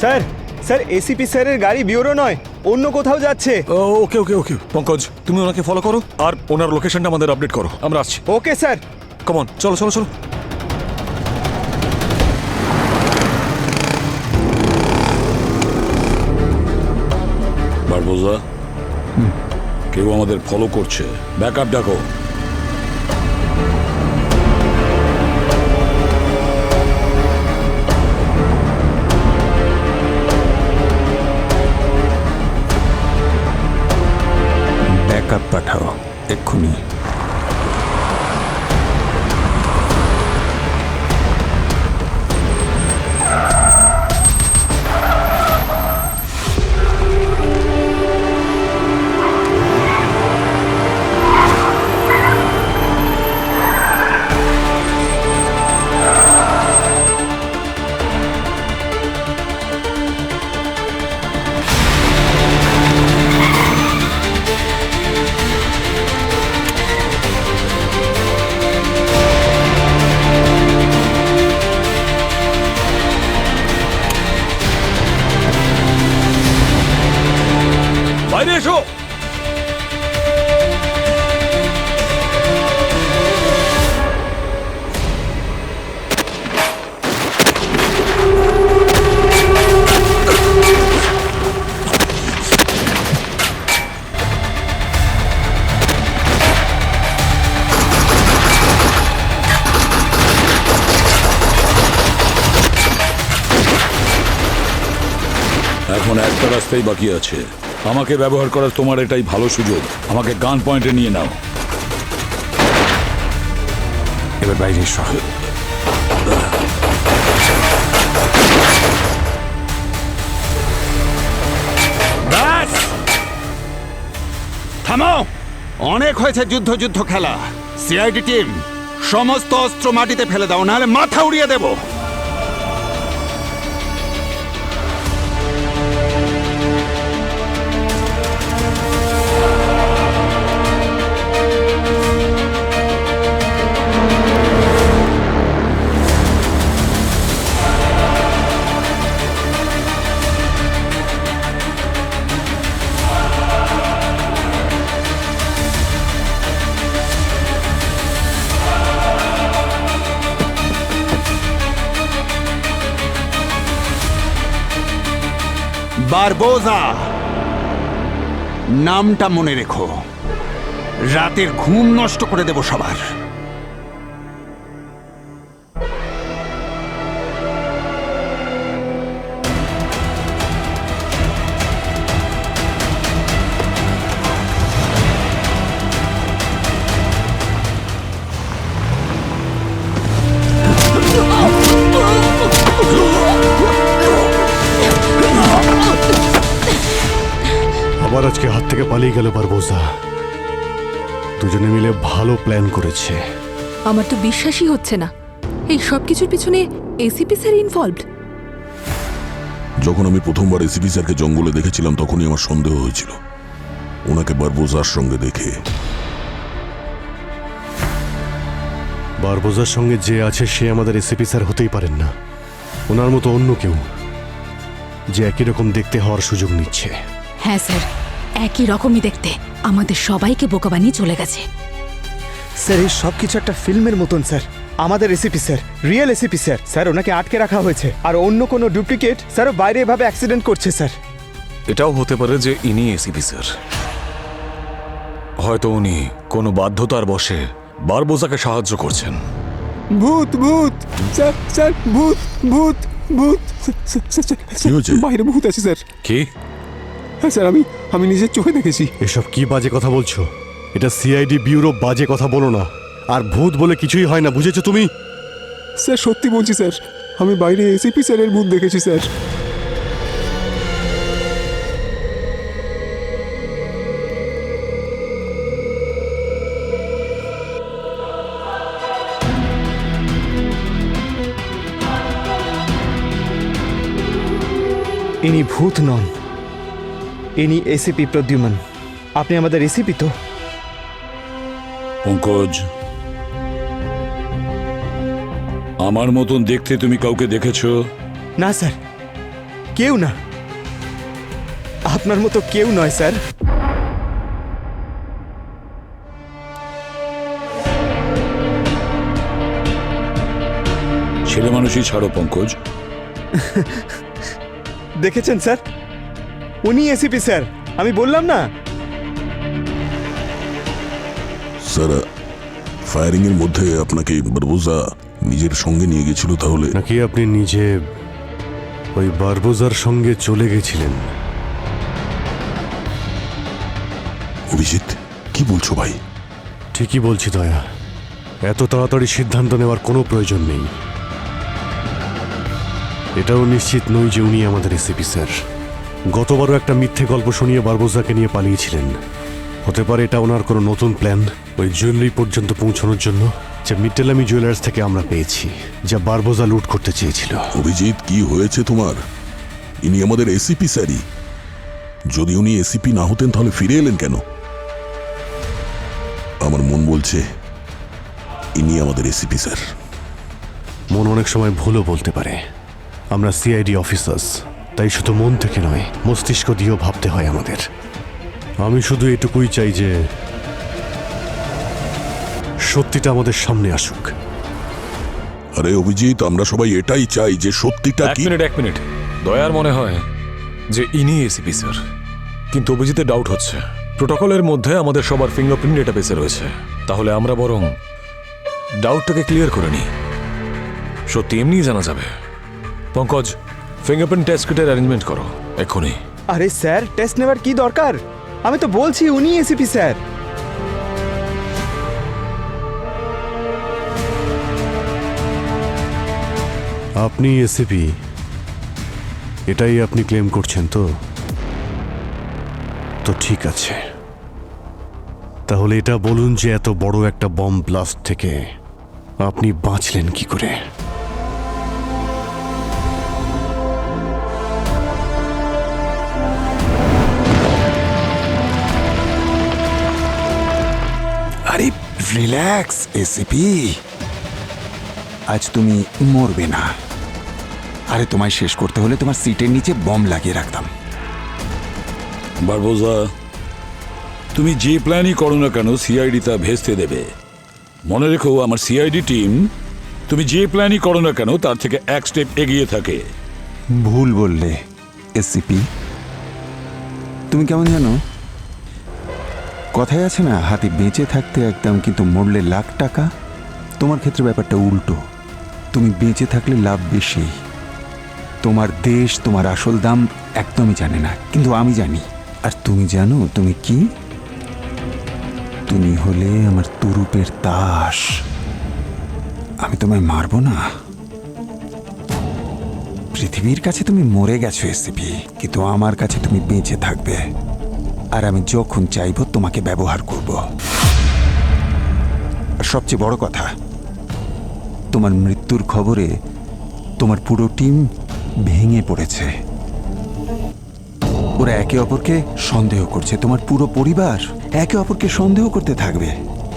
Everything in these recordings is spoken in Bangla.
স্যার স্যার এসিপি স্যারের গাড়ি বিউরো নয়, অন্য কোথাও যাচ্ছে। ওকে ওকে ওকে পঙ্কজ, তুমি ওনাকে ফলো করো আর ওনার লোকেশনটা আমাদের আপডেট করো, আমরা আসছি। Okay sir. কমন, চলো চলো চলো। বারবোজা, কেউ আমাদের ফলো করছে, ব্যাকআপ ডাকো। ব্যাকআপ পাঠাও এক্ষুনি। বাইরে এসো। এখন একটা রাস্তাই বাকি আছে, আমাকে ব্যবহার করার তোমার এটাই ভালো সুযোগ। আমাকে গান পয়েন্টে নিয়ে নাও। এবার বাইরে এসো। ব্যাস, থামো। অনেক হয়েছে যুদ্ধ যুদ্ধ খেলা। সিআইডি টিম, সমস্ত অস্ত্র মাটিতে ফেলে দাও, নাহলে মাথা উড়িয়ে দেব। বারবোজা, নামটা মনে রেখো। রাতের ঘুম নষ্ট করে দেব সবার। আবার আজকে হাত থেকে পালিয়ে গেল বারবোজা। দুজনে মিলে ভালো প্ল্যান করেছে। আমার তো বিশ্বাসই হচ্ছে না এই সব কিছুর পিছনে এসিপি স্যার ইনভলভড। যখন আমি প্রথমবার এসিপি স্যারকে জঙ্গলে দেখেছিলাম তখনই আমার সন্দেহ হয়েছিল, ওনাকে বারবোজার সঙ্গে দেখে। বারবোজার সঙ্গে যে আছে সে আমাদের এসিপি স্যার হতেই পারেন না। ওনার মতো অন্য কেউ যে একই রকম দেখতে হওয়ার সুযোগ নিচ্ছে। হ্যাঁ স্যার, একই রকমই দেখতে, আমাদের সবাইকে বোকা বানিয়ে চলে গেছে। স্যার এই সব কিছু একটা ফিল্মের মতন স্যার। আমাদের ACP sir, real ACP sir, sir ওনাকে আটকে রাখা হয়েছে, আর অন্য কোনো ডুপ্লিকেট স্যারও বাইরে এভাবে অ্যাক্সিডেন্ট করছে স্যার। এটাও হতে পারে যে ইনি এসিপি স্যার। হয়তো উনি কোনো বাধ্যতার বশে বারবোজাকে সাহায্য করছেন। ভূত ভূত স্যার, স্যার ভূত ভূত ভূত। কি হয়েছে? বাইরে ভূত আছে স্যার। কি? হ্যাঁ স্যার, আমি নিজের চোখে দেখেছি। এসব কি বাজে কথা বলছো? এটা সিআইডি ব্যুরো, বাজে কথা বলো না। আর ভূত বলে কিছুই হয় না, বুঝেছো তুমি? স্যার সত্যি বলছি স্যার, আমি বাইরে এসিপি স্যারের ভূত দেখেছি স্যার। ইনি ভূত নন, ইনি এসিপি প্রদ্যুম্ন। আপনি আমাদের এসিপি তো? পঙ্কজ, আমার মতন দেখতে তুমি কাউকে দেখেছো? না স্যার, কেউ না, আপনার মতো কেউ নয় স্যার। ছেলে মানুষই ছাড়ো পঙ্কজ। দেখেছেন স্যার, উনি এসিপি স্যার, আমি বললাম না। স্যার, ফায়ারিং এর মধ্যে আপনাকে বারবোজা নিজের সঙ্গে নিয়ে গেছিল তাহলে? নাকি আপনি নিজে ওই বারবোজার সঙ্গে চলে গেছিলেন? অভিজিৎ, কি বলছো ভাই? ঠিকই বলছি দয়া, এত তাড়াতাড়ি সিদ্ধান্ত নেওয়ার কোনো প্রয়োজন নেই। এটাও নিশ্চিত নই যে উনি আমাদের এসিপি স্যার। গতবারও একটা মিথ্যে গল্প শুনিয়ে বারবোজাকে নিয়ে পালিয়েছিলেন। হতে পারে এটা ওনার কোনো নতুন প্ল্যান ওই জুয়েলারি পর্যন্ত পৌঁছানোর জন্য, যা মিটেলামি জুয়েলার্স থেকে আমরা পেয়েছি, যা বারবোজা লুট করতে চেয়েছিল। অভিজিৎ, কি হয়েছে তোমার? ইনি আমাদের এসিপি স্যারই। যদি উনি এসিপি না হতেন তাহলে ফিরে এলেন কেন? আমার মন বলছে ইনি আমাদের এসিপি স্যার। মন অনেক সময় ভুলও বলতে পারে। আমরা সিআইডি অফিসার্স, তাই শুধু মন থেকে নয়, মস্তিষ্ক দিয়েও ভাবতে হয় আমাদের। আমি শুধু এটুকুই চাই যে সত্যিটা আমাদের সামনে আসুক। আরে অভিজিৎ, আমরা সবাই এটাই চাই যে সত্যিটা এক কি। মিনিট, দয়ার মনে হয় যে ইনি এসিপি স্যার, কিন্তু অভিজিতের ডাউট হচ্ছে। প্রোটোকলের মধ্যে আমাদের সবার ফিঙ্গারপ্রিন্ট ডেটাবেসে রয়েছে, তাহলে আমরা বরং ডাউটটাকে ক্লিয়ার করে নিই, সত্যি এমনিই জানা যাবে। পঙ্কজ, ফিঙ্গারপ্রিন্ট টেস্ট কিটের অ্যারেঞ্জমেন্ট করো এক্ষুনি। আরে স্যার, টেস্ট নেওয়ার কি দরকার? আমি তো বলছি উনি এসিপি স্যার। আপনি এসিপি, এটাই আপনি ক্লেম করছেন তো? তো ঠিক আছে, তাহলে এটা বলুন যে এত বড় একটা বম্ব ব্লাস্ট থেকে আপনি বাঁচলেন কি করে? আরে রিল্যাক্স এসিপি, আজ তুমি মরবে না। আরে তোমায় শেষ করতে হলে তোমার সিটের নিচে বম লাগিয়ে রাখতাম। বারবোজা, তুমি যে প্ল্যানই করো না কেন সিআইডি তা ভেস্তে দেবে। মনে রেখো, আমার সিআইডি টিম তুমি যে প্ল্যানই করো না কেন তার থেকে এক স্টেপ এগিয়ে থাকে। ভুল বললে এসিপি। তুমি কেমন জানো, কথায় আছে না, হাতি বেঁচে থাকতে একদম কিন্তু মরলে লাখ টাকা। তোমার ক্ষেত্রে ব্যাপারটা উল্টো। তুমি বেঁচে থাকলে লাভ বেশি। তোমার দেশ তোমার আসল দাম একদমই জানে না, কিন্তু আমি জানি। আর তুমি জানো তুমি কি? তুমি হলে আমার তুরুপের তাস। আমি তোমায় মারবো না। পৃথিবীর কাছে তুমি মরে গেছো এসিপি, কিন্তু আমার কাছে তুমি বেঁচে থাকবে। আর আমি যখন চাইবো তোমাকে ব্যবহার করব। আর সবচেয়ে বড় কথা, তোমার মৃত্যুর খবরে তোমার পুরো টিম ভেঙে পড়েছে। ওরা একে অপরকে সন্দেহ করছে। তোমার পুরো পরিবার একে অপরকে সন্দেহ করতে থাকবে।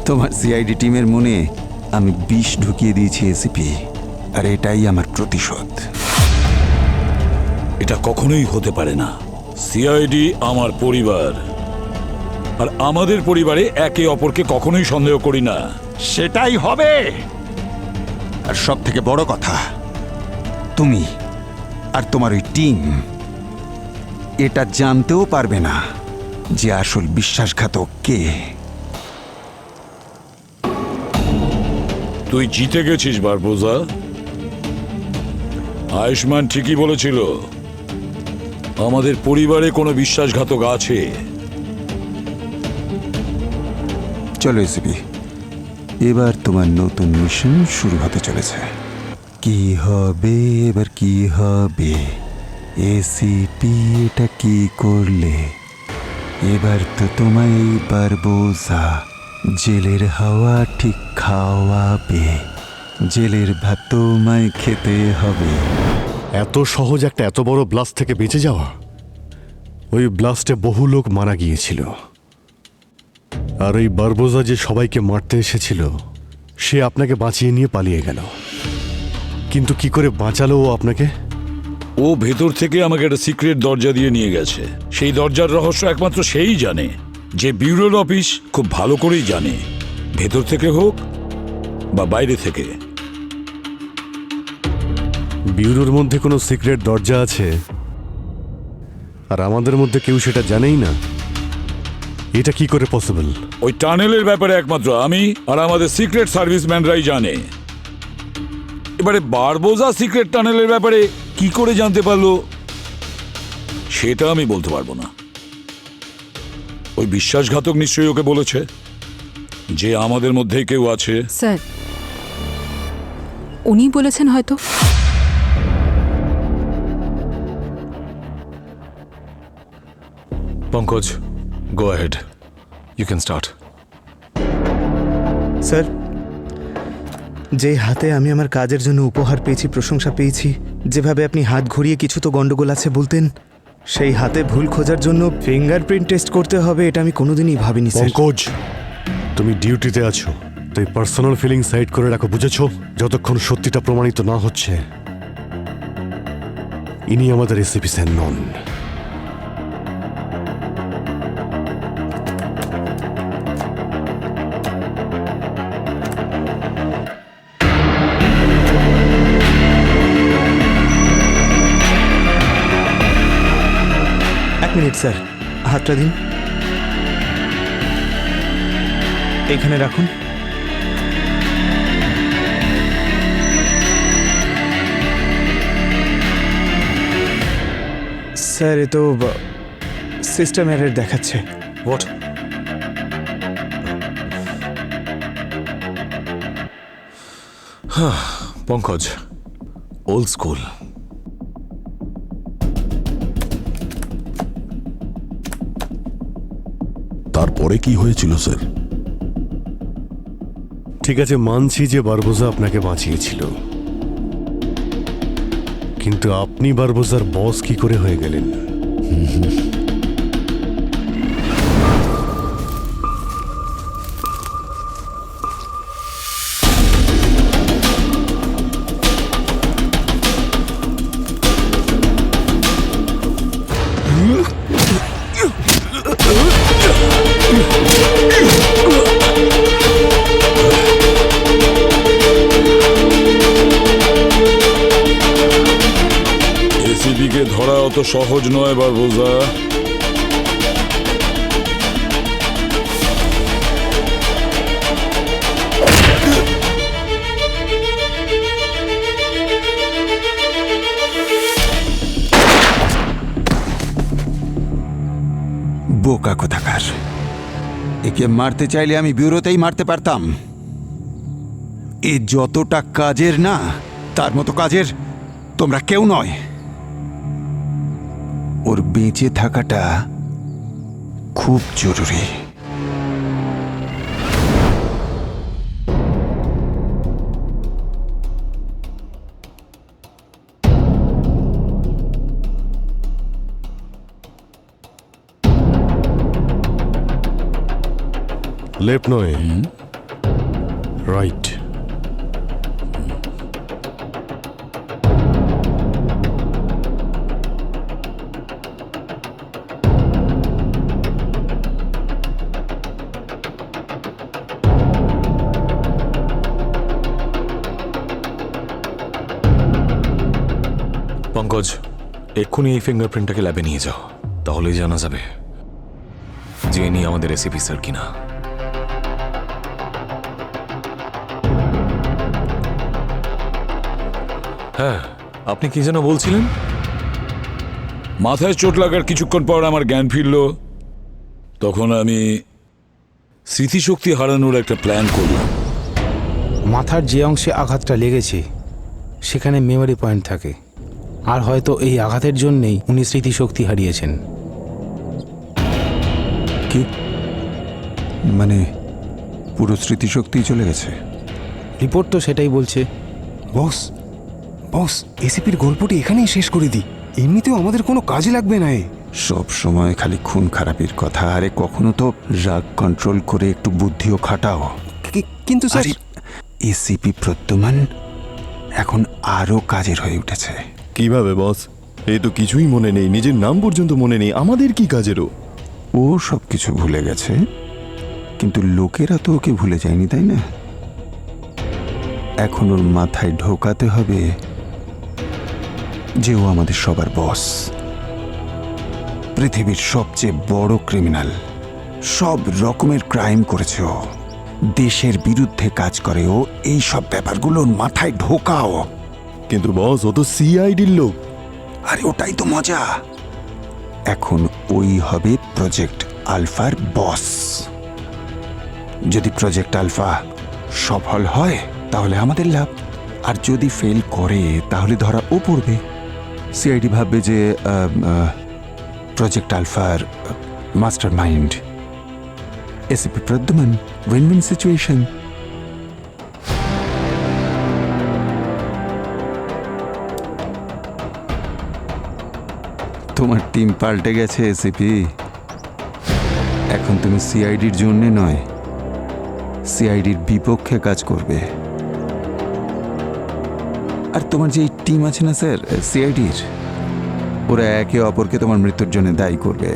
তোমার সিআইডি টিমের মনে আমি বিষ ঢুকিয়ে দিয়েছি এসিপি, আর এটাই আমার প্রতিশোধ। এটা কখনোই হতে পারে না। সিআইডি আমার পরিবার, আর আমাদের পরিবারে একে অপরকে কখনোই সন্দেহ করি না। সেটাই হবে। আর সব থেকে বড় কথা, তুমি আর তোমার ওই টিম এটা জানতেও পারবে না যে আসল বিশ্বাসঘাতক কে। তুই জিতে গেছিস বারবোজা। আয়ুষ্মান ঠিকই বলেছিল, আমাদের পরিবারে কোনো বিশ্বাসঘাতক আছে। চলো এসিপি, এবার তোমার নতুন মিশন শুরু হতে চলেছে। কি হবে এবার, কি হবে? এসিপি এটা কি করলে? এবার তো তোমায় বারবোজা জেলের হাওয়া ঠিক খাওয়াবে। জেলের ভাত তোমায় খেতে হবে। এত সহজ একটা এত বড় ব্লাস্ট থেকে বেঁচে যাওয়া? ওই ব্লাস্টে বহু লোক মারা গিয়েছিল, আর ওই বারবোজা যে সবাইকে মারতে এসেছিল সে আপনাকে বাঁচিয়ে নিয়ে পালিয়ে গেল। কিন্তু কি করে বাঁচালো ও আপনাকে? ও ভেতর থেকে আমাকে একটা সিক্রেট দরজা দিয়ে নিয়ে গেছে। সেই দরজার রহস্য একমাত্র সেই জানে, যে ব্যুরোর অফিস খুব ভালো করেই জানে, ভেতর থেকে হোক বা বাইরে থেকে। ব্যুরোর মধ্যে কোনো সিক্রেট দরজা আছে আর আমাদের মধ্যে কেউ সেটা জানেই না? এটা কি করে পসিবল? ওই টানেলের ব্যাপারে একমাত্র আমি আর আমাদের সিক্রেট সার্ভিসম্যানরাই জানে। এবারে বারবোজা সিক্রেট টানেলের ব্যাপারে কি করে জানতে পারলো সেটা আমি বলতে পারবো না। ওই বিশ্বাসঘাতক নিশ্চয়ই ওকে বলেছে যে আমাদের মধ্যেই কেউ আছে। স্যার, উনি বলেছেন হয়তো। Pankaj, go ahead, you can start. Sir, যে হাতে আমি আমার কাজের জন্য উপহার পেয়েছি, প্রশংসা পেয়েছি, যেভাবে আপনি হাত ঘুরিয়ে কিছু তো গন্ডগোল আছে বলতেন, সেই হাতে ভুল খোঁজার জন্য ফিঙ্গারপ্রিন্ট টেস্ট করতে হবে, এটা আমি কোনোদিনই ভাবিনি স্যার। পঙ্কজ, তুমি ডিউটিতে আছো, তাই পার্সোনাল ফিলিং সাইড করে রাখো, বুঝেছো? যতক্ষণ সত্যিটা প্রমাণিত না হচ্ছে, ইনি আমাদের এসিপি স্যার নন। এক মিনিট স্যার, হাতটা দিন, এইখানে রাখুন। স্যার, এ তো সিস্টেম এরর দেখাচ্ছে। হোয়াট? Pankaj, old school. তারপরে কি হয়েছিল স্যার? ঠিক আছে, মানছি যে বারবোজা আপনাকে বাঁচিয়েছিল, কিন্তু আপনি বারবোজার বস কি করে হয়ে গেলেন? এসিপিকে ধরা অত সহজ নয় বারবোজা। বোকা কোথাকার! একে মারতে চাইলে আমি ব্যুরোতেই মারতে পারতাম। এ যতটা কাজের না, তার মতো কাজের তোমরা কেউ নয়। ওর বেঁচে থাকাটা খুব জরুরি। লেফট নয়, রাইট। পঙ্কজ, এক্ষুনি এই ফিঙ্গারপ্রিন্টটাকে ল্যাবে নিয়ে যাও, তাহলেই জানা যাবে যে ইনি আমাদের এসিপি স্যার কিনা। হ্যাঁ, আপনি কি যেন বলছিলেন? মাথায় চোট লাগার কিছুক্ষণ পর আমার জ্ঞান ফিরল। তখন আমি স্মৃতিশক্তি হারানোর একটা প্ল্যান করলাম। মাথার যে অংশে আঘাতটা লেগেছে সেখানে মেমোরি পয়েন্ট থাকে, আর হয়তো এই আঘাতের জন্যেই উনি স্মৃতিশক্তি হারিয়েছেন। কি মানে, পুরো স্মৃতিশক্তি চলে গেছে? রিপোর্ট তো সেটাই বলছে। বস, বস, এসিপির গল্পটি এখানেই শেষ করে দিই, এমনিতেও আমাদের কোনো কাজে লাগবে না। সব সময় খালি খুন খারাপির কথা। আরে কখনো তো রাগ কন্ট্রোল করে একটু বুদ্ধিও খাটাও। কিন্তু স্যার, এসিপি প্রদ্যুমান এখন আরো কাজের হয়ে উঠেছে। কিভাবে বস? এ তো কিছুই মনে নেই, নিজের নাম পর্যন্ত মনে নেই, আমাদের কি কাজেরও? ও সব কিছু ভুলে গেছে, কিন্তু লোকেরা তো ওকে ভুলে যায়নি, তাই না? এখন ওর মাথায় ঢোকাতে হবে যে ও আমাদের সবার বস, পৃথিবীর সবচেয়ে বড় ক্রিমিনাল। সব রকমের ক্রাইম করেছে ও, দেশের বিরুদ্ধে কাজ করে ও। এই সব ব্যাপারগুলো ওর মাথায় ঢোকাও। কিন্তু বস, ও তো সিআইডির লোক। আরে ওটাই তো মজা। এখন ওই হবে প্রজেক্ট আলফার বস। যদি প্রজেক্ট আলফা সফল হয় তাহলে আমাদের লাভ, আর যদি ফেল করে তাহলে ধরা ও পড়বে। সিআইডি ভাববে যে প্রজেক্ট আলফার mastermind ACP Pradyuman. Win win situation. তোমার টিম পাল্টে গেছে এসিপি। এখন তুমি সিআইডির জন্য নয়, সিআইডির বিপক্ষে কাজ করবে। আর তোমার যে টিম আছে না স্যার সিআইডির, ওরা একে অপরকে তোমার মৃত্যুর জন্য দায়ী করবে।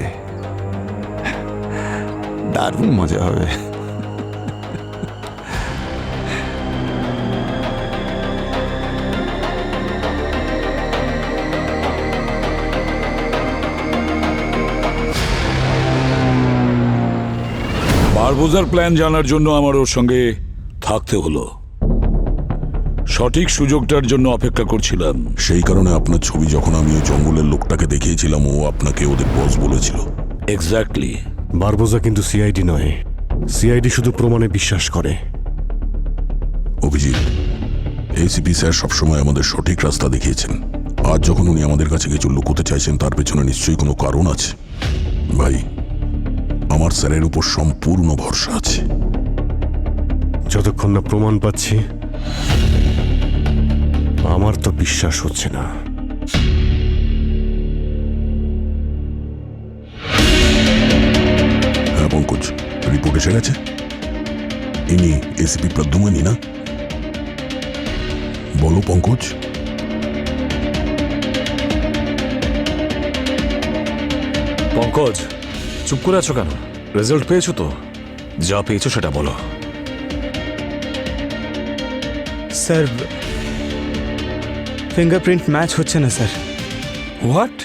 দারুণ মজা হবে। বারবোজার প্ল্যান জানার জন্য আমার ওর সঙ্গে থাকতে হলো। সঠিক সুযোগটার জন্য অপেক্ষা করছিলাম। সেই কারণে আপনার ছবি যখন আমি ওই জঙ্গলের লোকটাকে দেখিয়েছিলাম, ও আপনাকে ওদের বস বলেছিল। এক্স্যাক্টলি। বারবোজা কিন্তু সিআইডি নয়, সিআইডি শুধু প্রমাণে বিশ্বাস করে। অভিজিৎ, এসিপি স্যার সবসময় আমাদের সঠিক রাস্তা দেখিয়েছেন। আজ যখন উনি আমাদের কাছে কিছু লুকোতে চাইছেন, তার পেছনে নিশ্চয়ই কোনো কারণ আছে। ভাই, আমার স্যারের উপর সম্পূর্ণ ভরসা আছে। যতক্ষণ না প্রমাণ পাচ্ছি, আমার তো বিশ্বাস হচ্ছে না। হ্যাঁ পঙ্কজ, রিপোর্ট এসে গেছে। ইনি এসিপি প্রদ্যুমানই না? বলো পঙ্কজ। পঙ্কজ, চুপ করে আছো কেন? রেজাল্ট পেয়েছো তো? যা পেয়েছো সেটা বলো। স্যার, ফিঙ্গারপ্রিন্ট ম্যাচ হচ্ছে না স্যার। হোয়াট?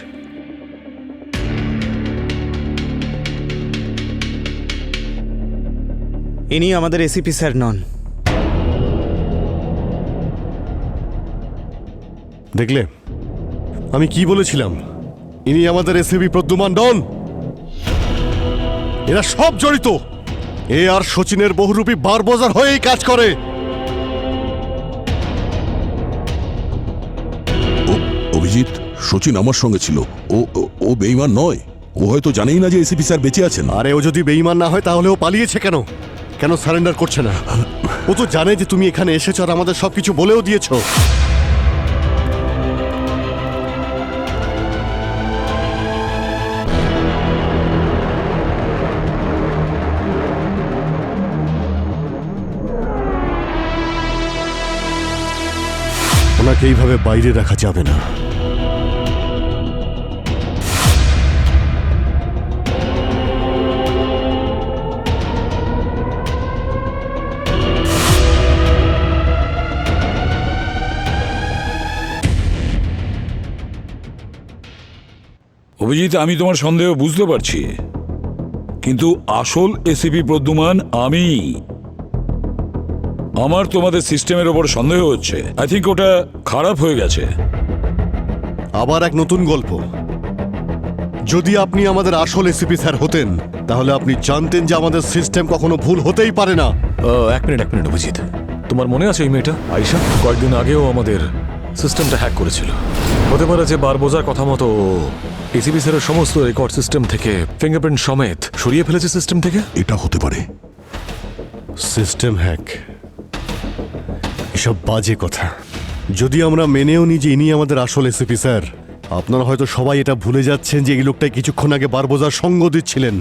ইনি আমাদের এসিপি স্যার নন। দেখলে আমি কি বলেছিলাম? ইনি আমাদের এসিপি প্রদ্যুমান ডন। এরা সব জড়িত। এ আর সচিনের বহুরূপী বারবোজার হয়েই কাজ করে। অভিজিৎ, সচিন আমার সঙ্গে ছিল। ও বেঈমান নয়। ও হয়তো জানেই না যে এসিপি স্যার বেঁচে আছেন। আরে ও যদি বেঈমান না হয় তাহলে ও পালিয়েছে কেন? কেন সারেন্ডার করছে না? ও তো জানে যে তুমি এখানে এসেছো আর আমাদের সবকিছু বলেও দিয়েছো। ওনাকে এইভাবে বাইরে রাখা যাবে না। অভিজিৎ, আমি তোমার সন্দেহ বুঝতে পারছি, কিন্তু আসল এসিপি প্রদ্যুমান আমি। আমার তোমাদের সিস্টেমের ওপর সন্দেহ হচ্ছে। আই থিঙ্ক ওটা খারাপ হয়ে গেছে। আবার এক নতুন গল্প। যদি আপনি আমাদের আসল এসিপি স্যার হতেন, তাহলে আপনি জানতেন যে আমাদের সিস্টেম কখনো ভুল হতেই পারে না। এক মিনিট অভিজিৎ, তোমার মনে আছে এই মেয়েটা আয়শা? কয়েকদিন আগেও আমাদের সিস্টেমটা হ্যাক করেছিল। হতে পারে যে বারবোজার কথা মতো এসিপি স্যারের সমস্ত রেকর্ড সিস্টেম থেকে ফিঙ্গারপ্রিন্ট সমেত সরিয়ে ফেলেছে সিস্টেম থেকে। এটা হতে পারে। সিস্টেম হ্যাক, এসব বাজে কথা। যদি আমরা মেনেও নিই যে ইনি আমাদের আসল এসিপি স্যার, আপনারা হয়তো সবাই এটা ভুলে যাচ্ছেন যে এই লোকটাই কিছুক্ষণ আগে বারবোজার সঙ্গ দিচ্ছিলেন,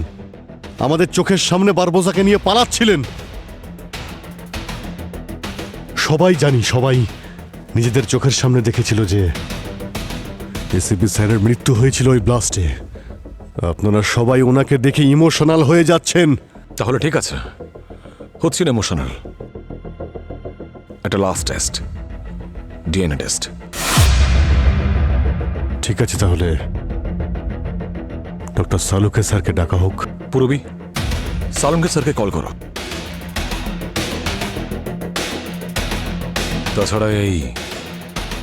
আমাদের চোখের সামনে বারবোজাকে নিয়ে পালাচ্ছিলেন। সবাই জানি, সবাই নিজেদের চোখের সামনে দেখেছিল যে এসিপি স্যারের মৃত্যু হয়েছিল ওই ব্লাস্টে। আপনারা সবাই ওনাকে দেখে ইমোশনাল হয়ে যাচ্ছেন। তাহলে ঠিক আছে, হচ্ছি না ইমোশনাল। একটা লাস্ট টেস্ট, ডিএনএ টেস্ট। ঠিক আছে, তাহলে ডক্টর সালুকে স্যারকে ডাকা হোক। পুরবি, সালুকে স্যারকে কল করো। তাছাড়া এই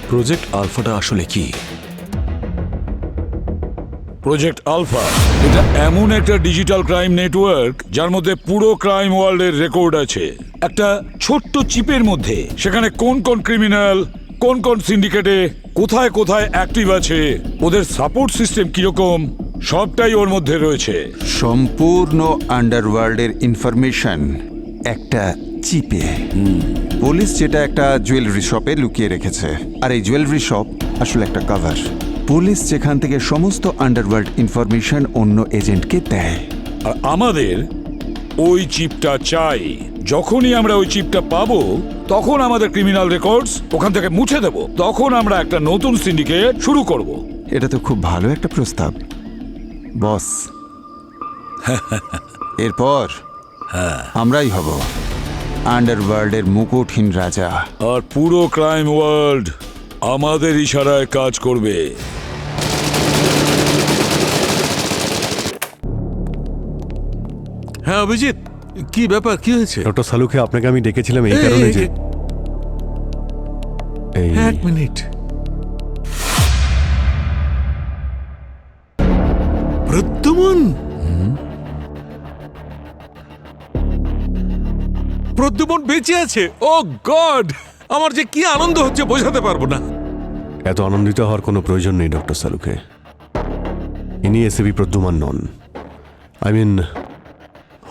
প্রজেক্ট আলফাটা আসলে কি? প্রজেক্ট আলফা এটা এমন একটা ডিজিটাল ক্রাইম নেটওয়ার্ক যার মধ্যে পুরো ক্রাইম ওয়ার্ল্ডের রেকর্ড আছে একটা ছোট্ট চিপের মধ্যে। সেখানে কোন কোন ক্রিমিনাল, কোন কোন সিন্ডিকেটে কোথায় কোথায় অ্যাক্টিভ আছে, ওদের সাপোর্ট সিস্টেম কিরকম, সবটাই ওর মধ্যে রয়েছে। সম্পূর্ণ আন্ডারওয়ার্ল্ডের ইনফরমেশন একটা চিপে। পুলিশ যেটা একটা জুয়েলারি শপে লুকিয়ে রেখেছে, আর এই জুয়েলারি শপ আসলে একটা কভার। পুলিশ যেখান থেকে সমস্ত আন্ডারওয়ার্ল্ড ইনফরমেশন অন্য এজেন্টকে দেয়। আর আমাদের ওই চিপটা চাই। যখনই আমরা ওই চিপটা পাবো তখন আমাদের ক্রিমিনাল রেকর্ডস ওখান থেকে মুছে দেব। তখন আমরা একটা নতুন সিন্ডিকেট শুরু করব। এটা তো খুব ভালো একটা প্রস্তাব বস। এরপর আমরাই হব আন্ডারওয়ার্ল্ডের মুকুটহীন রাজা। আর পুরো ক্রাইম ওয়ার্ল্ড আমাদের ইশারায় কাজ করবে। হ্যাঁ অভিজিৎ, কি ব্যাপার, কি হয়েছে? ডক্টর সালুকে আপনাকে আমি ডেকেছিলাম এই কারণে যে এই এক মিনিট। প্রদ্যুমন, প্রদ্যুমন বেঁচে আছে। ও গড, আমার যে কি আনন্দ হচ্ছে বোঝাতে পারবো না। এত আনন্দিত হওয়ার কোনো প্রয়োজন নেই ডক্টর সালুকে। ইনি ACP Pradyuman non. I mean,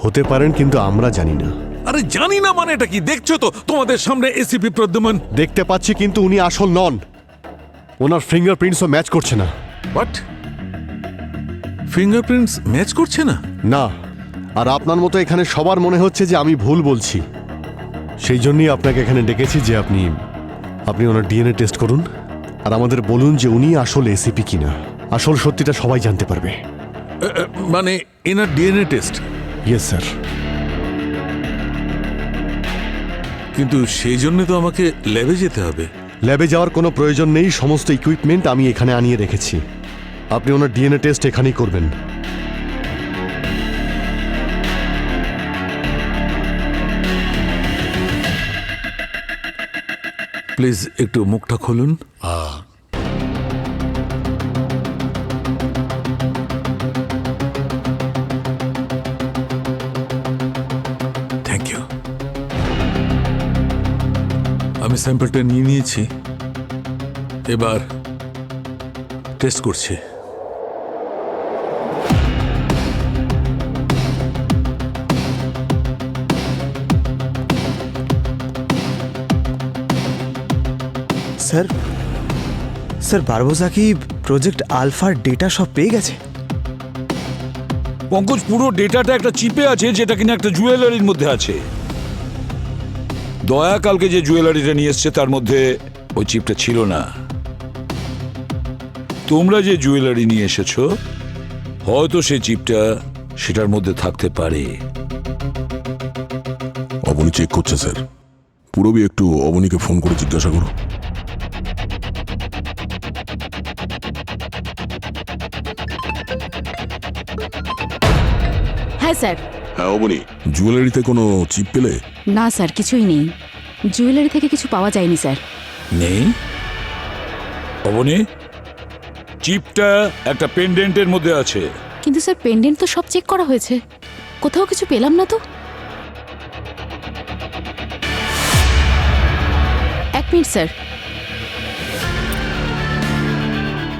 হতে পারেন কিন্তু আমরা জানি না। আরে জানি না মানে এটা কি? দেখছো তো তোমাদের সামনে এসিপি প্রদ্যুমন। দেখতে পাচ্ছি কিন্তু উনি আসল নন। ওনার ফিঙ্গারপ্রিন্টসও ম্যাচ করছে না। হোয়াট? ফিঙ্গারপ্রিন্টস ম্যাচ করছে না? না, আর আপনার মতো এখানে সবার মনে হচ্ছে যে আমি ভুল বলছি। সেই জন্যই আপনাকে এখানে ডেকেছি যে আপনি ওনার ডিএনএ টেস্ট করুন আর আমাদের বলুন যে উনি আসল এসিপি কিনা। আসল সত্যিটা সবাই জানতে পারবে। মানে এনার ডিএনএ টেস্ট? Yes sir. কিন্তু সেই জন্য তো আমাকে ল্যাবে যেতে হবে। ল্যাবে যাওয়ার কোনো প্রয়োজন নেই। সমস্ত ইকুইপমেন্ট আমি এখানে আনিয়ে রেখেছি। আপনি ওনার ডিএনএ টেস্ট এখানেই করবেন। প্লিজ একটু মুখটা খুলুন। Thank you. আমি স্যাম্পলটা নিয়ে নিয়েছি, এবার টেস্ট করছি। স্যার বারবোজা কি প্রজেক্ট আলফার ডেটা সব পেয়ে গেছে? পঙ্কজ, পুরো ডেটাটা একটা চিপে আছে যেটা কিনা একটা জুয়েলারির মধ্যে আছে। দয়া কালকে যে জুয়েলারিটা নিয়ে এসছে তার মধ্যে ওই চিপটা ছিল না। তোমরা যে জুয়েলারি নিয়ে এসেছো হয়তো সেই চিপটা সেটার মধ্যে থাকতে পারে। অবনী চেক করছে স্যার। পুরবি একটু অবনীকে ফোন করে জিজ্ঞাসা করো। হ্যাঁ স্যার। হ্যাঁ অবনী, জুয়েলারিতে কোনো চিপ পেলে? না স্যার, কিছুই নেই। জুয়েলারি থেকে কিছু পাওয়া যায়নি স্যার। নেই? অবনী, চিপটা একটা পেন্ডেন্টের মধ্যে আছে। কিন্তু স্যার পেন্ডেন্ট তো সব চেক করা হয়েছে, কোথাও কিছু পেলাম না তো। এক মিনিট স্যার।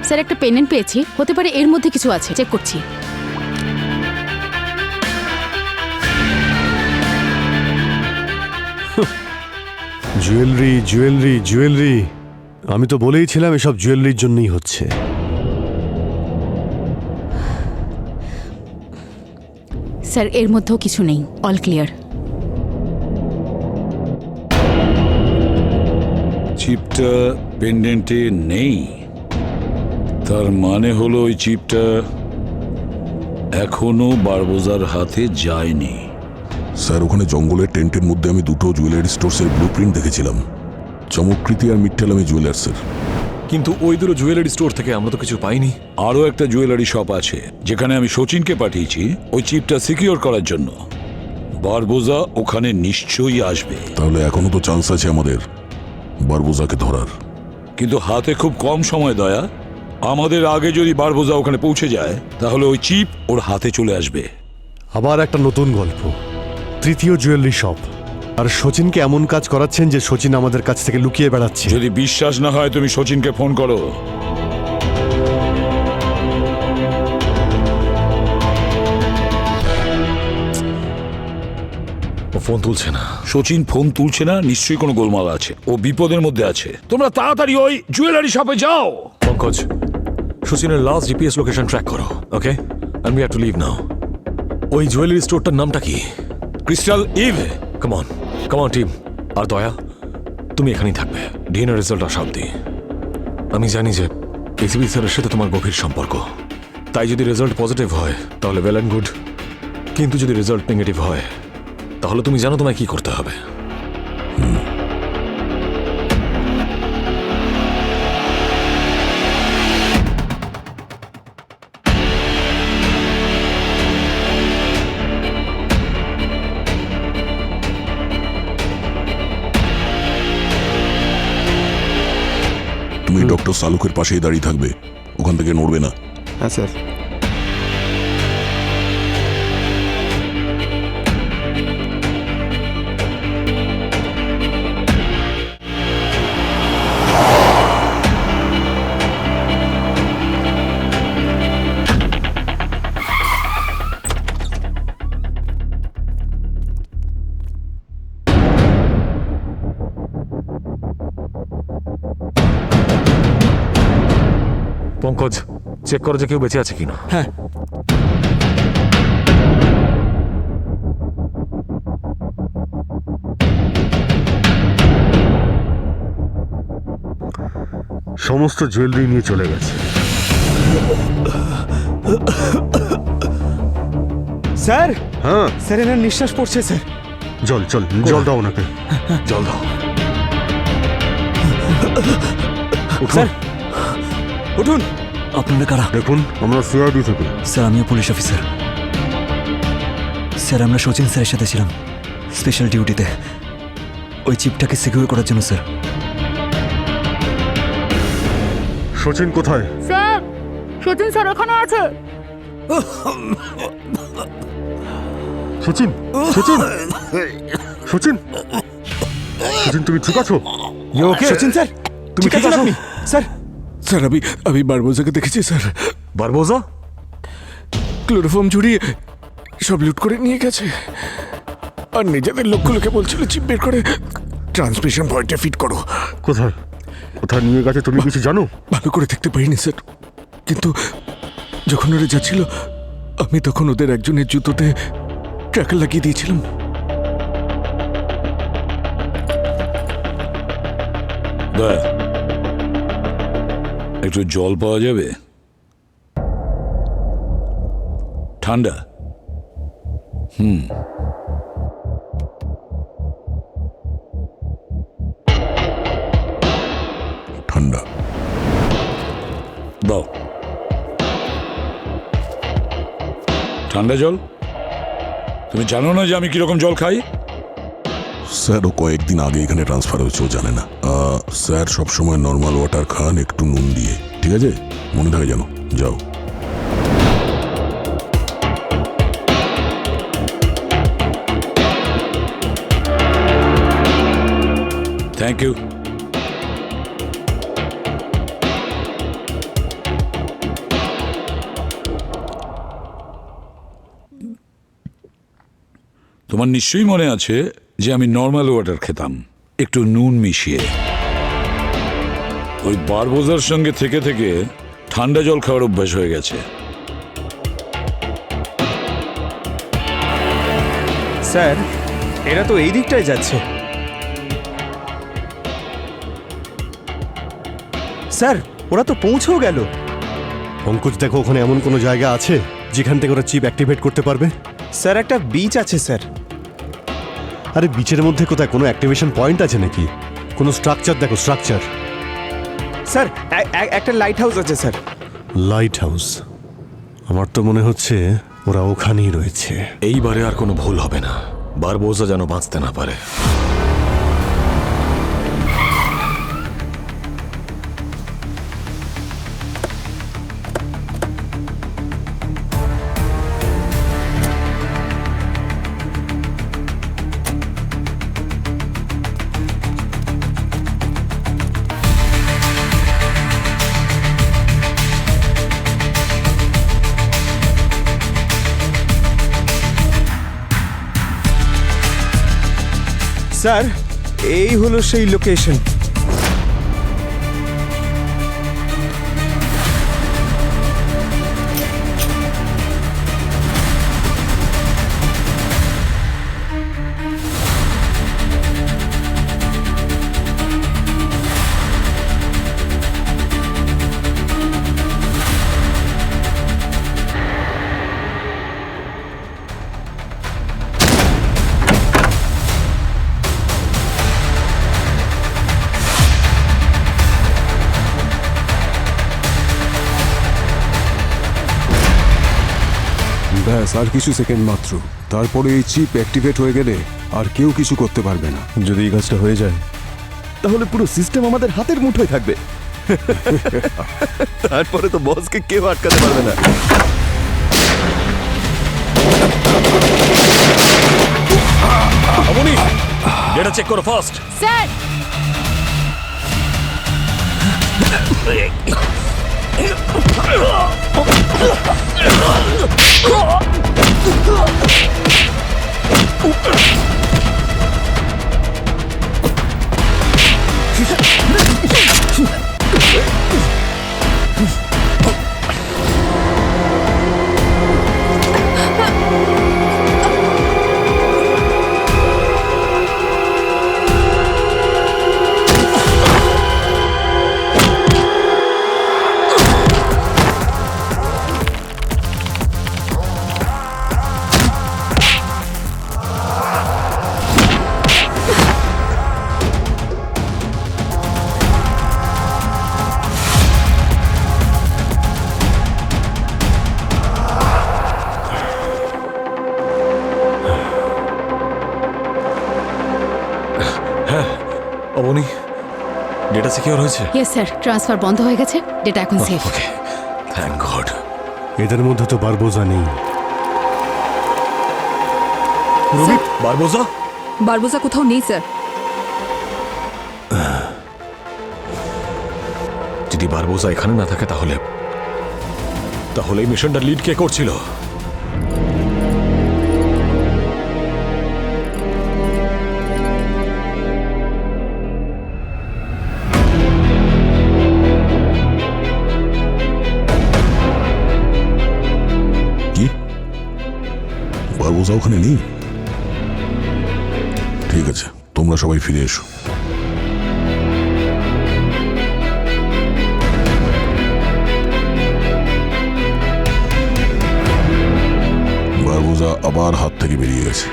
স্যার একটা পেন্ডেন্ট পেয়েছি, হতে পারে এর মধ্যে কিছু আছে, চেক করছি। জুয়েলারি জুয়েলারি জুয়েলারি, আমি তো বলেইছিলাম এসব জুয়েলারির জন্যই হচ্ছে। স্যার এর মধ্যেও কিছু নেই, অল ক্লিয়ার। চিপটা পেন্ডেন্টে নেই? তার মানে হলো ওই চিপটা এখনো বারবোজার হাতে যায়নি। স্যার ওখানে জঙ্গলের টেন্টের মধ্যে আমি দুটো জুয়েলারি স্টোর্সের ব্লুপ্রিন্ট দেখেছিলাম, চমকৃতি আর মিট্টালামি জুয়েলার্সের। কিন্তু ওই দুটো জুয়েলারি স্টোর থেকে আমরা তো কিছু পাইনি। আরও একটা জুয়েলারি শপ আছে যেখানে আমি শচীনকে পাঠিয়েছি ওই চিপটা সিকিউর করার জন্য। বারবোজা ওখানে নিশ্চয়ই আসবে। তাহলে এখনো তো চান্স আছে আমাদের বারবোজাকে ধরার। কিন্তু হাতে খুব কম সময় দয়া। আমাদের আগে যদি বারবোজা ওখানে পৌঁছে যায় তাহলে ওই চিপ ওর হাতে চলে আসবে। আবার একটা নতুন গল্প, তৃতীয় জুয়েলারি শপ। আর শচীনকে এমন কাজ করাচ্ছেন যে শচীন আমাদের কাছ থেকে লুকিয়ে বেড়াচ্ছে। যদি বিশ্বাস না হয় তুমি শচীনকে ফোন করো। ও ফোন তুলছে না। শচীন ফোন তুলছে না, নিশ্চয়ই কোনো গোলমাল আছে, ও বিপদের মধ্যে আছে। তোমরা তাড়াতাড়ি ওই জুয়েলারি শপে যাও। পঙ্কজ, শচীনের লাস্ট জিপিএস লোকেশন ট্র্যাক করো, okay? And we have to leave now. ওই জুয়েলারি স্টোরটার নামটা কি? Crystal Eve. Come on team. আর দয়া, তুমি এখানেই থাকবে ডিএনএ রেজাল্ট আসা অব্দি। আমি জানি যে এসিবি স্যারের সাথে তোমার গভীর সম্পর্ক, তাই যদি রেজাল্ট পজিটিভ হয় তাহলে ওয়েল অ্যান্ড গুড, কিন্তু যদি রেজাল্ট নেগেটিভ হয় তাহলে তুমি জানো তোমায় কি করতে হবে। তুমি ডক্টর সালুকের পাশেই দাঁড়িয়ে থাকবে, ওখান থেকে নড়বে না। হ্যাঁ স্যার। পঙ্কজ, চেক করো যে কেউ বেঁচে আছে কিনা। হ্যাঁ। সমস্ত জুয়েলারি নিয়ে চলে গেছে। স্যার, হ্যাঁ স্যার এনার নিঃশ্বাস পড়ছে স্যার। জল দাও ওনাকে, জল দাও। স্যার উঠুন। আপনারা কারা? দেখুন, আমরা সিআইডি থেকে। স্যার, আমিও পুলিশ অফিসার। স্যার, আমরা শচীন স্যারের সাথে ছিলাম স্পেশাল ডিউটিতে ওই চিপটাকে সিকিউর করার জন্য। স্যার, শচীন কোথায়? স্যার, শচীন স্যার ওখানে আছে। শচীন, শচীন, শচীন, শচীন, তুমি ঠিক আছো? শচীন স্যার, তুমি ঠিক আছেন? আপনি স্যার? স্যার, আমি বারবোজাকে দেখেছি স্যার। বারবোজা ক্লোরোফর্ম জড়িয়ে সব লুট করে নিয়ে গেছে, আর নিজেদের লক্ষ্যলোকে বলছিল চিপ বের করে ট্রান্সমিশন পয়েন্টে ফিট করো। কোথায় কোথায় নিয়ে গেছে তুমি কিছু জানো? ভালো করে দেখতে পাইনি স্যার, কিন্তু যখন ওরা যাচ্ছিল আমি তখন ওদের একজনের জুতোতে ট্র্যাকার লাগিয়ে দিয়েছিলাম। একটু জল পাওয়া যাবে? ঠান্ডা। ঠান্ডা দাও। ঠান্ডা জল? তুমি জানো না যে আমি কিরকম জল খাই? স্যার ও কয়েকদিন আগে এখানে ট্রান্সফার হয়েছে, ও জানে না। স্যার সবসময় নর্মাল ওয়াটার খান, একটু নুন দিয়ে, ঠিক আছে? মনে থাকে যেন। যাও। Thank you. তোমার নিশ্চয়ই মনে আছে যে আমি নর্মাল ওয়াটার খেতাম, একটু নুন মিশিয়ে। ওই বারবোজার সঙ্গে থেকে থেকে ঠান্ডা জল খাওয়ার অভ্যাস হয়ে গেছে। স্যার, এরা তো এই দিকটায় যাচ্ছে। স্যার, ওরা তো পৌঁছেও গেল। পঙ্কজ দেখো ওখানে এমন কোনো জায়গা আছে যেখান থেকে ওরা চিপ অ্যাক্টিভেট করতে পারবে? স্যার একটা বিচ আছে স্যার। আরে বিচের মধ্যে কোথায় কোনো অ্যাক্টিভেশন পয়েন্ট আছে নাকি? কোনো স্ট্রাকচার দেখো, স্ট্রাকচার। স্যার একটা লাইট হাউস আছে স্যার। Light house? আমার তো মনে হচ্ছে ওরা ওখানেই রয়েছে। এইবারে আর কোনো ভুল হবে না, বারবোজা যেন বাঁচতে না পারে। স্যার এই হলো সেই লোকেশন। ব্যাস আর কিছু সেকেন্ড মাত্র, তারপরে এই চিপ অ্যাক্টিভেট হয়ে গেলে আর কেউ কিছু করতে পারবে না। যদি এই কাজটা হয়ে যায় তাহলে পুরো সিস্টেম আমাদের হাতের মুঠোয় থাকবে। তারপরে তো বসকে কেউ আটকাতে পারবে না। অবনী, ডেটা চেক করো fast. Sir Abani, data secure হয়েছে? ইয়েস স্যার, ট্রান্সফার বন্ধ হয়ে গেছে, ডেটা এখন সেফ। ওকে, থ্যাংক গড। এদের মধ্যে তো বারবোজা নেই। রবি, বারবোজা? বারবোজা কোথাও নেই স্যার। যদি বারবোজা এখানে না থাকে তাহলে এই মিশনটা লিড কে করছিল? কি বারবোজা ওখানে নেই? ঠিক আছে, তোমরা সবাই ফিরে এসো। বারবোজা আবার হাত থেকে বেরিয়ে গেছে।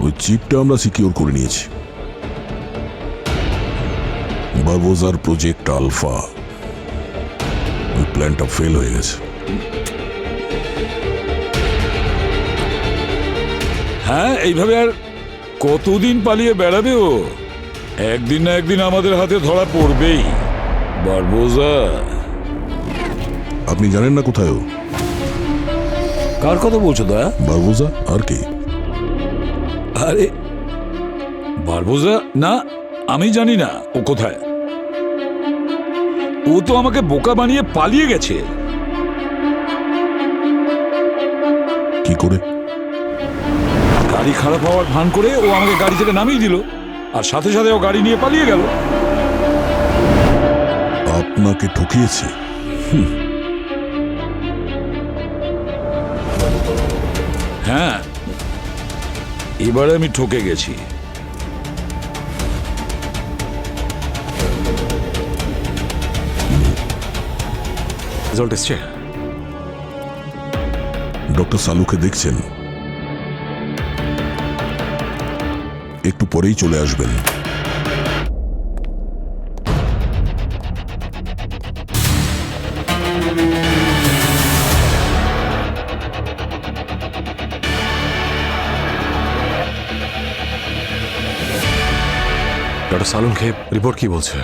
ওই চিপটা আমরা সিকিউর করে নিয়েছি। বারবোজার প্রজেক্ট আলফা, ওই প্ল্যানটা ফেল হয়ে গেছে। হ্যাঁ, এইভাবে আর কতদিন পালিয়ে বেড়াবে ও? একদিন না একদিন আমাদের হাতে ধরা পড়বেই। বারবোজা। আপনি জানেন না কোথায় ও? কার কথা বলছো দয়া? বারবোজা আর কি? আরে বারবোজা না, আমি জানি না ও কোথায়। ও তো আমাকে বোকা বানিয়ে পালিয়ে গেছে। কি করে? গাড়ি খারাপ হওয়ার ভান করে ও আমাকে গাড়ি থেকে নামিয়ে দিল, আর সাথে সাথে ও গাড়ি নিয়ে পালিয়ে গেল। আপনাকে ঠকিয়েছে? হ্যাঁ, এবারে আমি ঠকে গেছি। রেজাল্ট এসছে? ডক্টর সালুকে দেখছেন? একটু পরেই চলে আসবেন। ডক্টর সালুনকে রিপোর্ট কি বলছে?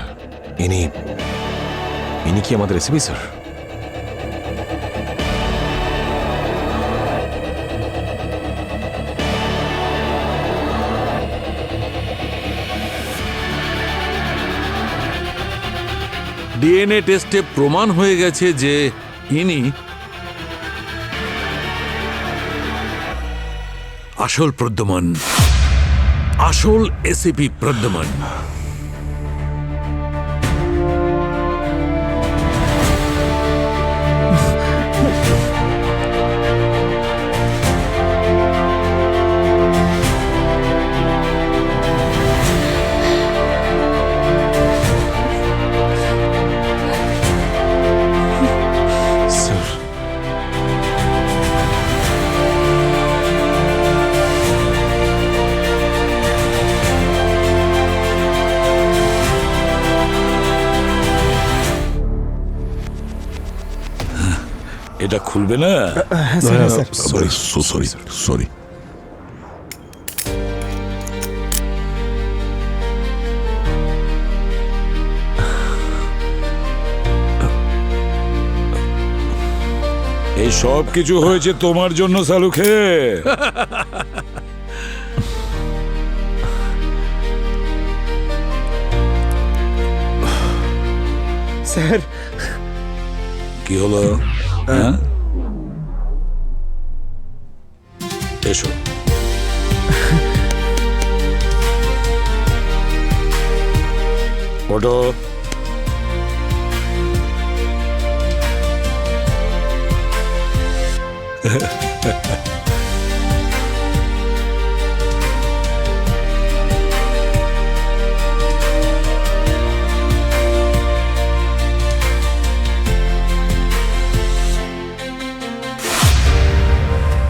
ইনি কি আমাদের এসিপি স্যার? ডিএনএ টেস্টে প্রমাণ হয়ে গেছে যে ইনি আসল প্রদ্যমান, আসল এসিপি প্রদ্যমান। স্যার, এটা খুলবে না? Sorry sorry sorry. এই সব কিছু হয়েছে তোমার জন্য সালুখে। স্যার, কি হলো? হ্যাঁ, এসো। ওটো।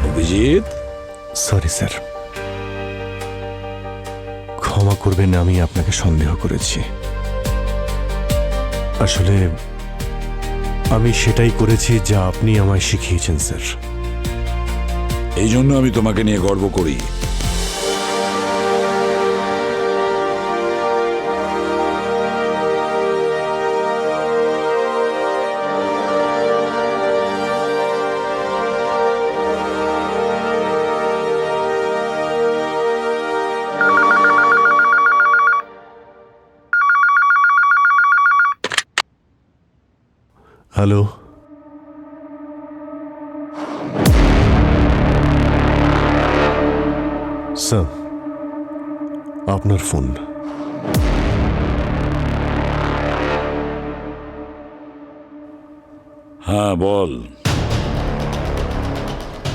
অভিজিৎ, সরি স্যার, ক্ষমা করবেন, আমি আপনাকে সন্দেহ করেছি। আসলে আমি সেটাই করেছি যা আপনি আমায় শিখিয়েছেন স্যার। এই জন্য আমি তোমাকে নিয়ে গর্ব করি। হ্যালো, স্যার, আপনার ফোন। হ্যাঁ, বল।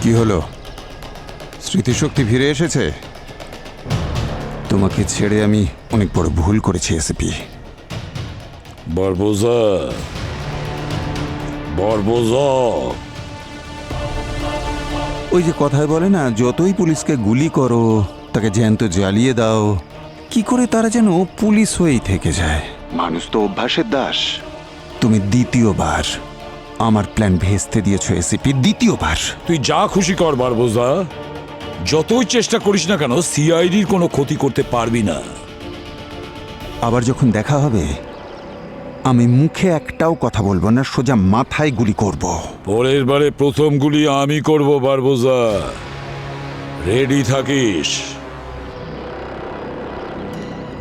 কি হলো? স্মৃতিশক্তি ফিরে এসেছে? তোমাকে ছেড়ে আমি অনেক বড় ভুল করেছি এসিপি। বারবোজা, বারবোজা। ওই যে কথায় বলে না, যতই পুলিশকে গুলি করো, তাকে জ্যান্ত জ্বালিয়ে দাও, কি করে তারা যেন পুলিশ হয়েই থেকে যায়। মানুষ তো অভ্যাসের দাস। তুমি দ্বিতীয়বার আমার প্ল্যান ভেস্তে দিয়েছো এসিপি, দ্বিতীয়বার। তুই যা খুশি কর বারবোজা, যতই চেষ্টা করিস না কেন সিআইডির কোনো ক্ষতি করতে পারবি না। আবার যখন দেখা হবে, আমি মুখে একটাও কথা বলবো না, সোজা মাথায় গুলি করব। পরের বারে প্রথম গুলি আমি করব বারবোজা, রেডি থাকিস।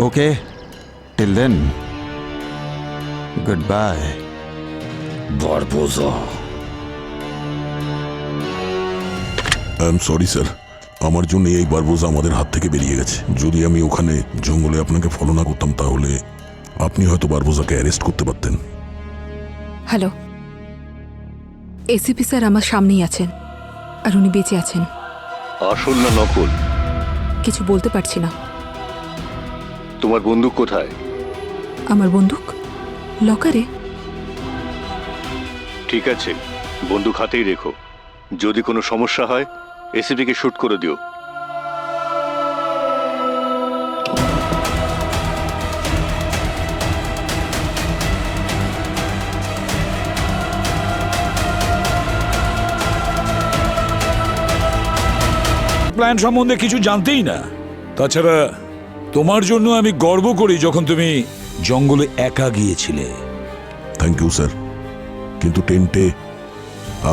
Okay, till then, good bye Barbosa. I am sorry sir, আমার জন্য এই বারবোজা আমাদের হাত থেকে বেরিয়ে গেছে। যদি আমি ওখানে জঙ্গলে আপনাকে ফলো না করতাম, তাহলে আপনি হয়তো বারবোজাকে অ্যারেস্ট করতে পারতেন। হ্যালো, এসিপি স্যার আমার সামনেই আছেন, আর উনি বেঁচে আছেন। আসল না নকল? কিছু বলতে পারছি না। তোমার বন্দুক কোথায়? আমার বন্দুক লকারে। ঠিক আছে, বন্দুক হাতেই রেখো। যদি কোনো সমস্যা হয় এসিপিকে শুট করে দিও। প্ল্যান সম্বন্ধে কিছু জানতেই না। তাছাড়া তোমার জন্য আমি গর্ব করি যখন তুমি জঙ্গলে একা গিয়েছিলে। থ্যাংক ইউ স্যার, কিন্তু টেন্টে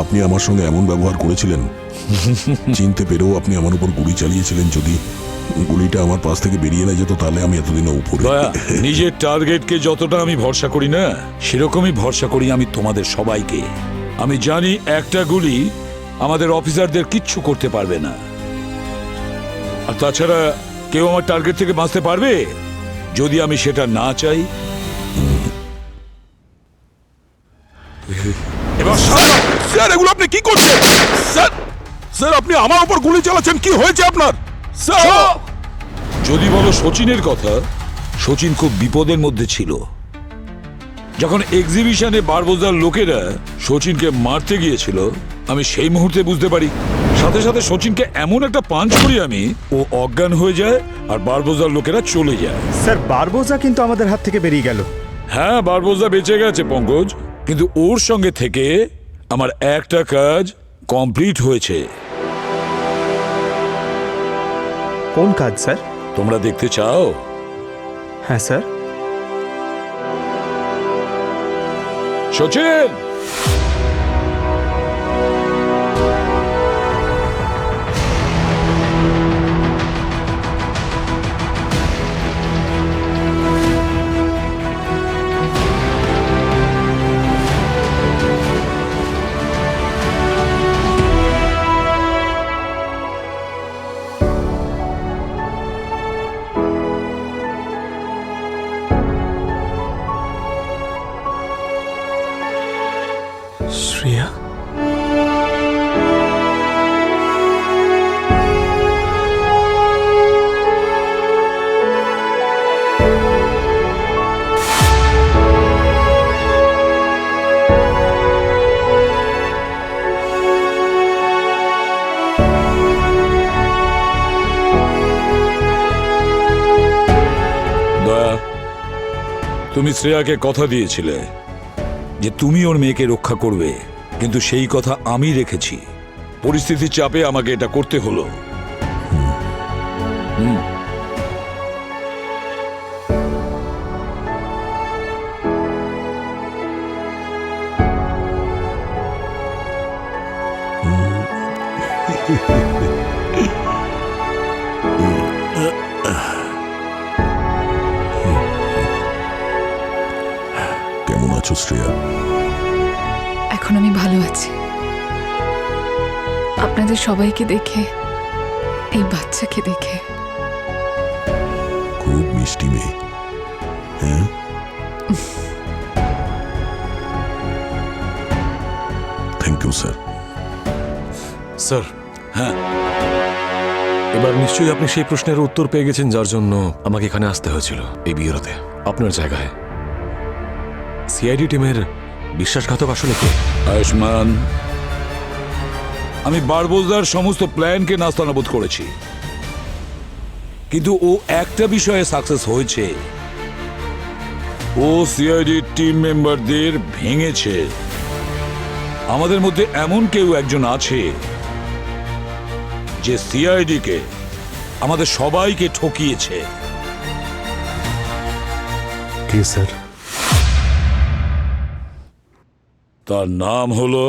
আপনি আমার সঙ্গে এমন ব্যবহার করেছিলেন, চিনতে পেরেও আপনি আমার উপর গুলি চালিয়েছিলেন। যদি গুলিটা আমার পাশ থেকে বেরিয়ে না যেত তাহলে আমি এতদিনে উপরে। দয়া, নিজের টার্গেটকে যতটা আমি ভরসা করি না, সেরকমই ভরসা করি আমি তোমাদের সবাইকে। আমি জানি একটা গুলি আমাদের অফিসারদের কিচ্ছু করতে পারবে না। আর তাছাড়া কেউ আমার টার্গেট থেকে বাঁচতে পারবে যদি আমি সেটা না চাই? এবার স্যার, এগুলো আপনি কি করছেন? স্যার, স্যার আপনি আমার উপর গুলি চালাচ্ছেন, কি হয়েছে আপনার? স্যার, যদি বলো সচিনের কথা, সচিন খুব বিপদের মধ্যে ছিল। যখন এক্সিবিশনে বারবোজার লোকেরা সচিনকে মারতে গিয়েছিল, আমি সেই মুহূর্তে বুঝতে পারি। সাথে সাথে সচিনকে এমন একটা পাঞ্চ করি আমি, ও অজ্ঞান হয়ে যায় আর বারবোজার লোকেরা চলে যায়। স্যার, বারবোজা কিন্তু আমাদের হাত থেকে বেরিয়ে গেল। হ্যাঁ, বারবোজা বেঁচে গেছে পঙ্কজ, কিন্তু ওর সঙ্গে থেকে আমার একটা কাজ কমপ্লিট হয়েছে। কোন কাজ স্যার? তোমরা দেখতে চাও? হ্যাঁ স্যার। সচিন, শ্রেয়া, দয়া, তুমি শ্রেয়াকে কথা দিয়েছিলে যে তুমি ওর মেয়েকে রক্ষা করবে, কিন্তু সেই কথা আমি রেখেছি। পরিস্থিতির চাপে আমাকে এটা করতে হলো। কেমন আছো শ্রেয়া? এখন আমি ভালো আছি। আপনাদের সবাইকে দেখে, এই বাচ্চাকে দেখে। খুব মিষ্টি মেয়ে। হ্যাঁ, থ্যাংক ইউ স্যার। স্যার, হ্যাঁ, এবার নিশ্চয়ই আপনি সেই প্রশ্নের উত্তর পেয়ে গেছেন যার জন্য আমাকে এখানে আসতে হয়েছিল এই বিয়েতে। আপনার জায়গায় সিআইডি টিমের বিশ্বাসঘাতক আসলে কে? আয়ুষ্মান, আমি বারবোজার সমস্ত প্ল্যানকে নাস্তানাবুদ করেছি, কিন্তু ও একটা বিষয়ে সাকসেস হয়েছে। ও সিআইডি টিম মেম্বারদের ভেঙেছে। আমাদের মধ্যে এমন কেউ একজন আছে যে সিআইডি কে, আমাদের সবাইকে ঠকিয়েছে। কে স্যার? তার নাম হলো